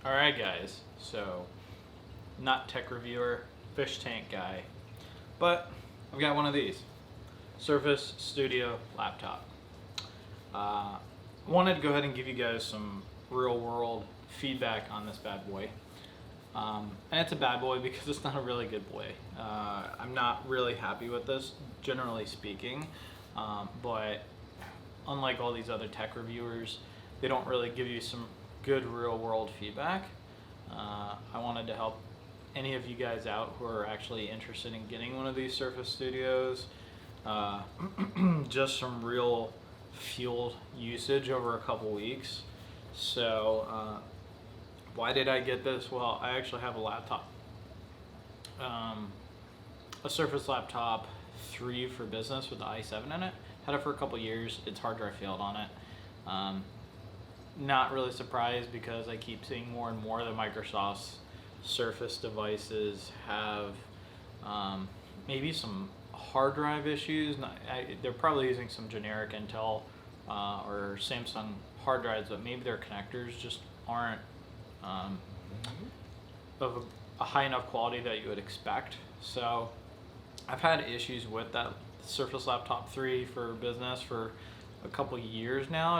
Alright guys, so not tech reviewer, fish tank guy, but I've got one of these, Surface Studio laptop. Wanted to go ahead and give you guys some real world feedback on this bad boy. And it's a bad boy because it's not a really good boy. I'm not really happy with this, generally speaking, but unlike all these other tech reviewers, they don't really give you some good real world feedback. I wanted to help any of you guys out who are actually interested in getting one of these Surface Studios. Just some real fuel usage over a couple weeks. So why did I get this? Well, I actually have a laptop, a Surface Laptop 3 for business with the i7 in it. Had it for a couple years. Its hard drive failed on it. Not really surprised because I keep seeing more and more that Microsoft's Surface devices have maybe some hard drive issues. They're probably using some generic Intel or Samsung hard drives, but maybe their connectors just aren't of a high enough quality that you would expect. So I've had issues with that Surface Laptop 3 for business for a couple years now.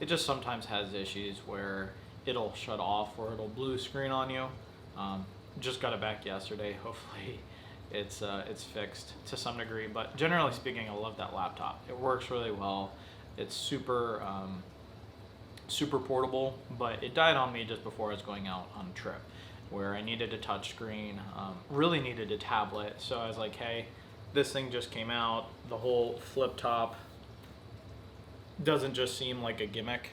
It just sometimes has issues where it'll shut off or it'll blue screen on you. Just got it back yesterday. Hopefully it's fixed to some degree, but generally speaking, I love that laptop. It works really well. It's super portable, but it died on me just before I was going out on a trip where I needed a touch screen, really needed a tablet. So I was like, hey, this thing just came out. The whole flip top doesn't just seem like a gimmick.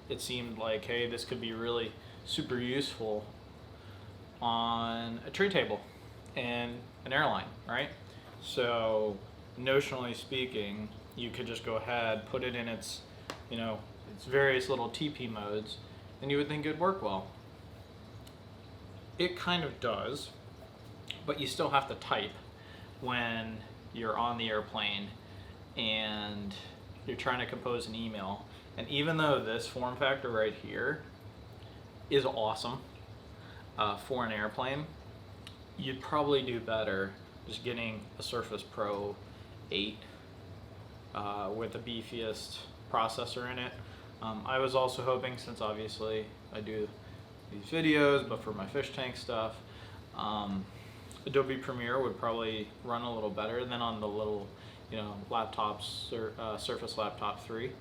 It seemed like, hey, this could be really super useful on a tray table and an airline, right? So notionally speaking, you could just go ahead, put it in its, its various little TP modes, and you would think it'd work well. It kind of does, but you still have to type when you're on the airplane and you're trying to compose an email. And even though this form factor right here is awesome for an airplane, you'd probably do better just getting a Surface Pro 8 with the beefiest processor in it. I was also hoping, since obviously I do these videos, but for my fish tank stuff, Adobe Premiere would probably run a little better than on the little laptops, Surface Laptop 3.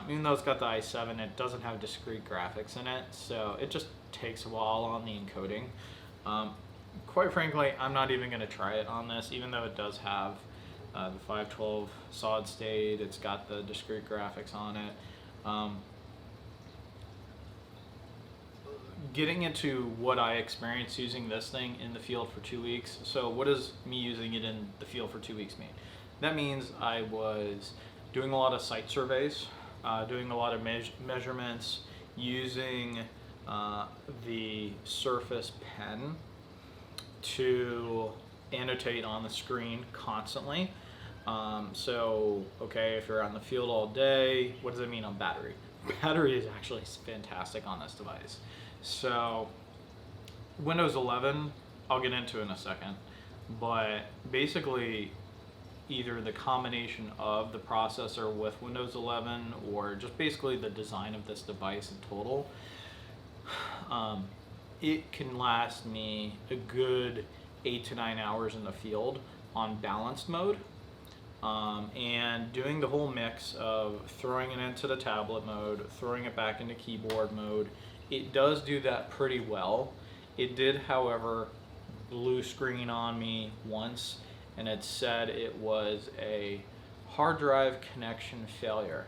Even though it's got the i7, it doesn't have discrete graphics in it, so it just takes a while on the encoding. Quite frankly, I'm not even going to try it on this, even though it does have the 512 solid state. It's got the discrete graphics on it. Getting into what I experienced using this thing in the field for 2 weeks. So what does me using it in the field for 2 weeks mean? That means I was doing a lot of site surveys, doing a lot of measurements, using the Surface Pen to annotate on the screen constantly. So, okay, if you're on the field all day, what does it mean on battery? Battery is actually fantastic on this device. So, Windows 11, I'll get into in a second, but basically either the combination of the processor with Windows 11 or just basically the design of this device in total, it can last me a good 8 to 9 hours in the field on balanced mode. And doing the whole mix of throwing it into the tablet mode, throwing it back into keyboard mode, it does do that pretty well. It did, however, blue screen on me once, and it said it was a hard drive connection failure.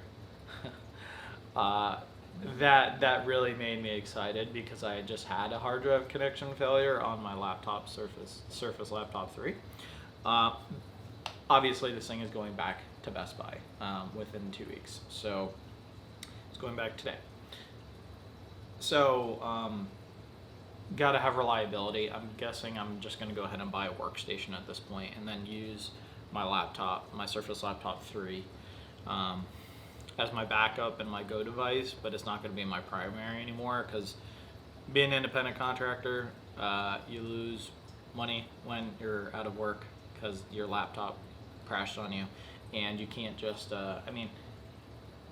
That really made me excited because I just had a hard drive connection failure on my laptop, Surface Laptop 3. Obviously, this thing is going back to Best Buy within 2 weeks, so it's going back today. So, gotta have reliability. I'm guessing I'm just gonna go ahead and buy a workstation at this point and then use my laptop, my Surface Laptop 3. as my backup and my go device, but it's not going to be my primary anymore because being an independent contractor, you lose money when you're out of work because your laptop crashed on you, and you can't just. I mean,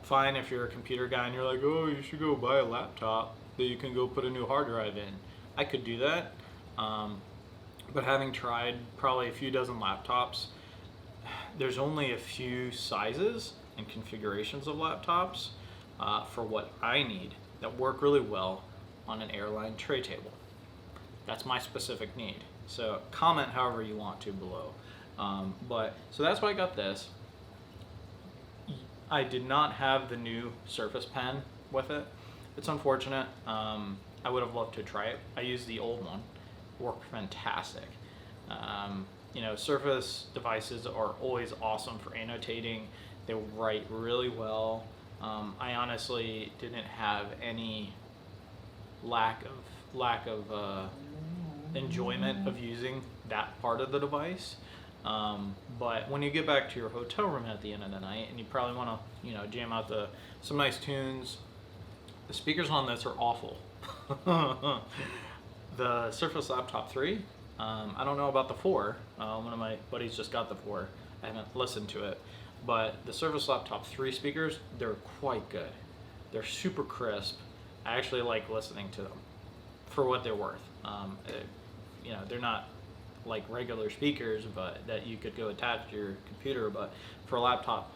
fine if you're a computer guy and you're like, oh, you should go buy a laptop that you can go put a new hard drive in. I could do that, but having tried probably a few dozen laptops, there's only a few sizes and configurations of laptops for what I need that work really well on an airline tray table. That's my specific need. So comment however you want to below. But so that's why I got this. I did not have the new Surface Pen with it. It's unfortunate. I would have loved to try it. I used the old one. Worked fantastic. You know, Surface devices are always awesome for annotating. They write really well. I honestly didn't have any lack of enjoyment of using that part of the device. But when you get back to your hotel room at the end of the night and you probably want to, you know, jam out some nice tunes, the speakers on this are awful. The Surface Laptop 3, I don't know about the 4. One of my buddies just got the 4. I haven't listened to it. But the Surface Laptop 3 speakers, they're quite good. They're super crisp. I actually like listening to them for what they're worth. You know, they're not like regular speakers, but that you could go attach to your computer. But for a laptop,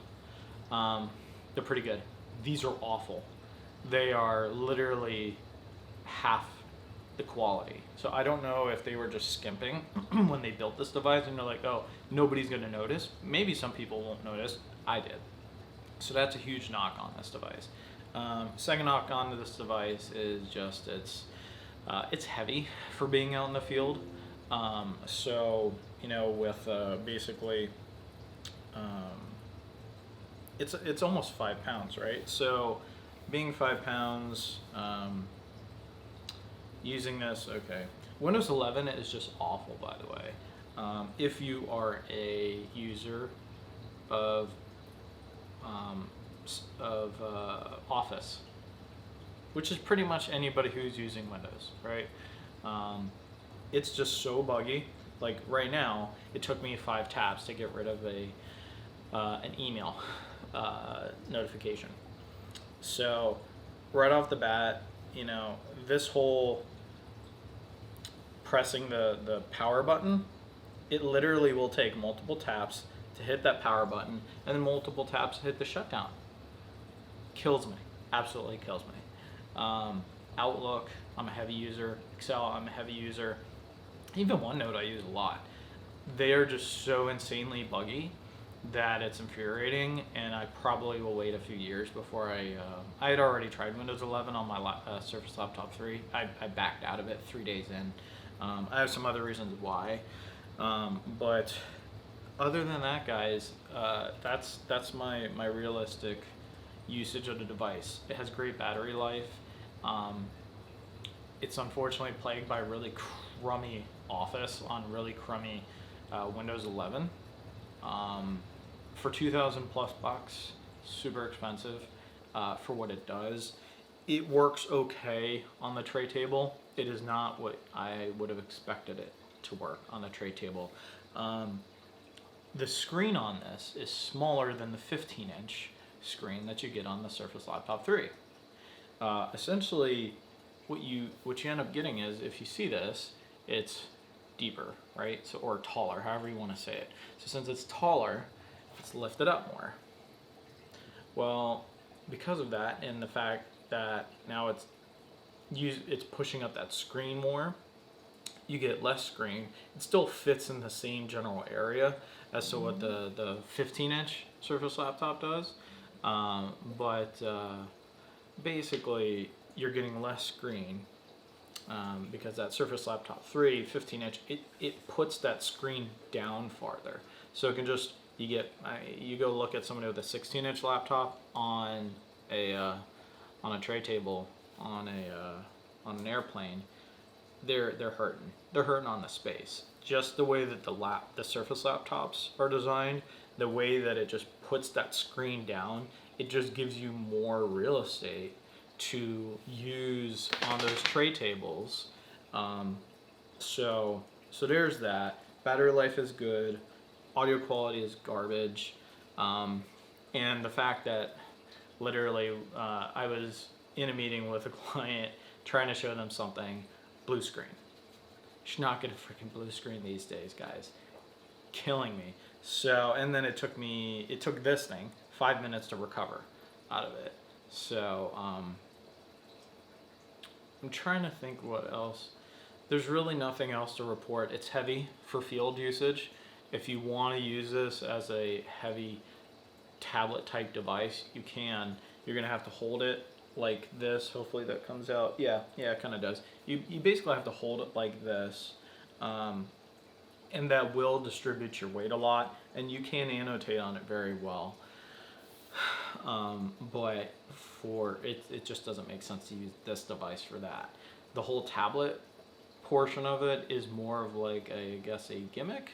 they're pretty good. These are awful. They are literally half the quality. So I don't know if they were just skimping when they built this device and they're like, oh, nobody's going to notice. Maybe some people won't notice. I did. So that's a huge knock on this device. Second knock on this device is just it's heavy for being out in the field. So, you know, with basically, it's almost 5 pounds, right? So being 5 pounds, using this, okay. Windows 11 is just awful, by the way. If you are a user of Office, which is pretty much anybody who's using Windows, right? It's just so buggy. Like right now, it took me 5 taps to get rid of an email notification. So right off the bat, you know, this whole pressing the power button, it literally will take multiple taps to hit that power button and then multiple taps to hit the shutdown. Kills me, absolutely kills me. Outlook, I'm a heavy user. Excel, I'm a heavy user. Even OneNote I use a lot. They are just so insanely buggy that it's infuriating, and I probably will wait a few years before I had already tried Windows 11 on my Surface Laptop 3. I backed out of it 3 days in. I have some other reasons why, but other than that, guys, that's my realistic usage of the device. It has great battery life. It's unfortunately plagued by really crummy Office on really crummy Windows 11. For 2,000 plus bucks, super expensive for what it does. It works okay on the tray table. It is not what I would have expected it to work on the tray table. The screen on this is smaller than the 15-inch screen that you get on the Surface Laptop 3. Essentially, what you end up getting is, if you see this, it's deeper, right? So, or taller, however you want to say it. So since it's taller, it's lifted up more. Well, because of that and the fact that now it's pushing up that screen more, you get less screen. It still fits in the same general area as to what the 15-inch Surface Laptop does, but basically you're getting less screen because that Surface Laptop 3 15-inch, it puts that screen down farther, so it can just you go look at somebody with a 16-inch laptop on a tray table on an airplane. They're hurting. They're hurting on the space. Just the way that the Surface laptops are designed, the way that it just puts that screen down, it just gives you more real estate to use on those tray tables. So there's that. Battery life is good. Audio quality is garbage. And the fact that literally I was in a meeting with a client trying to show them something, blue screen. You should not get a freaking blue screen these days, guys. Killing me. So, and then it took this thing 5 minutes to recover out of it. So, I'm trying to think what else. There's really nothing else to report. It's heavy for field usage. If you want to use this as a heavy tablet type device, you can. You're gonna have to hold it like this. Hopefully that comes out. Yeah, it kind of does. You basically have to hold it like this, and that will distribute your weight a lot, and you can annotate on it very well. But for it just doesn't make sense to use this device for that. The whole tablet portion of it is more of like I guess a gimmick,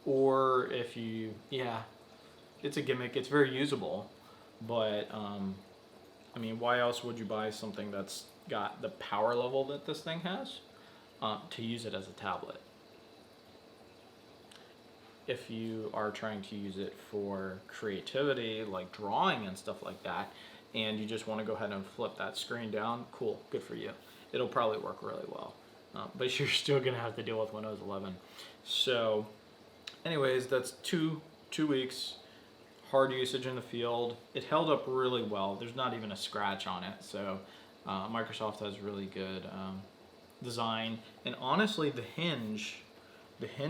or if you, yeah, it's a gimmick. It's very usable, but I mean, why else would you buy something that's got the power level that this thing has to use it as a tablet? If you are trying to use it for creativity, like drawing and stuff like that, and you just want to go ahead and flip that screen down, cool, good for you. It'll probably work really well, but you're still gonna have to deal with Windows 11. So anyways, that's two weeks hard usage in the field. It held up really well. There's not even a scratch on it. So Microsoft has really good design, and honestly the hinge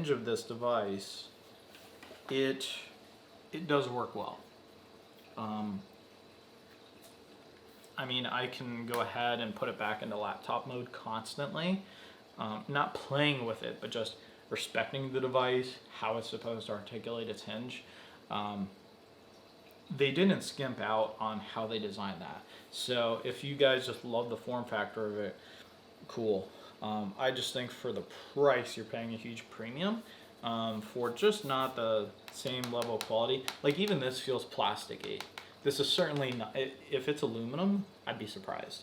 of this device, it does work well. I mean, I can go ahead and put it back into laptop mode constantly, not playing with it, but just respecting the device, how it's supposed to articulate its hinge. They didn't skimp out on how they designed that. So if you guys just love the form factor of it, cool. I just think for the price, you're paying a huge premium for just not the same level of quality. Like even this feels plasticky. This is certainly not, if it's aluminum, I'd be surprised.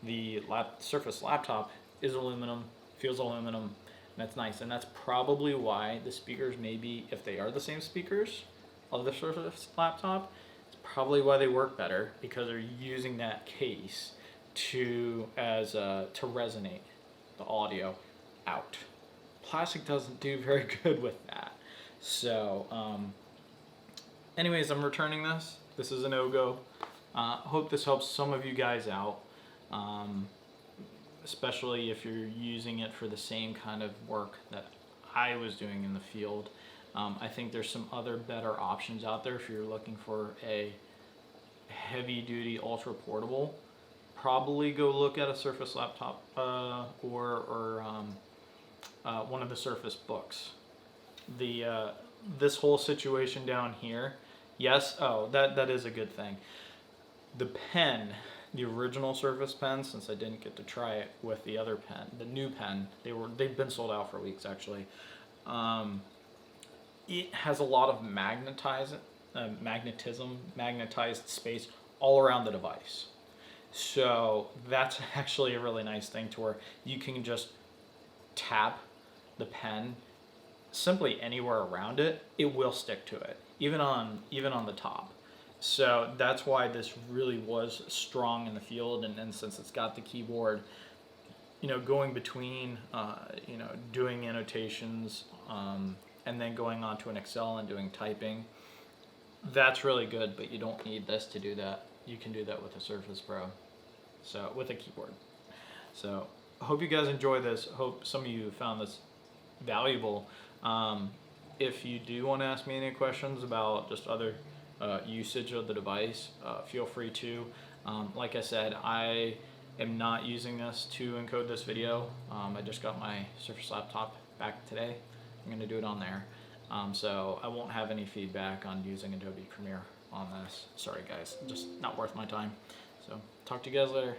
The Surface laptop is aluminum, feels aluminum, and that's nice. And that's probably why the speakers, maybe if they are the same speakers of the Surface laptop, it's probably why they work better, because they're using that case to resonate the audio out. Plastic doesn't do very good with that. So anyways, I'm returning this. This is a no-go. Hope this helps some of you guys out, especially if you're using it for the same kind of work that I was doing in the field. I think there's some other better options out there if you're looking for a heavy-duty ultra portable. Probably go look at a Surface laptop or one of the Surface books. This whole situation down here, yes, that is a good thing. The pen, the original Surface pen, since I didn't get to try it with the other pen, the new pen, they've been sold out for weeks actually. It has a lot of magnetized space all around the device. So that's actually a really nice thing, to where you can just tap the pen simply anywhere around it, it will stick to it, even on the top. So that's why this really was strong in the field. And since it's got the keyboard, going between, doing annotations, and then going on to an Excel and doing typing, that's really good. But you don't need this to do that. You can do that with a Surface Pro, so with a keyboard. So I hope you guys enjoy this. Hope some of you found this valuable. If you do want to ask me any questions about just other usage of the device, feel free to. Like I said, I am not using this to encode this video. I just got my Surface laptop back today. I'm going to do it on there. So I won't have any feedback on using Adobe Premiere on this. Sorry guys, just not worth my time. So talk to you guys later.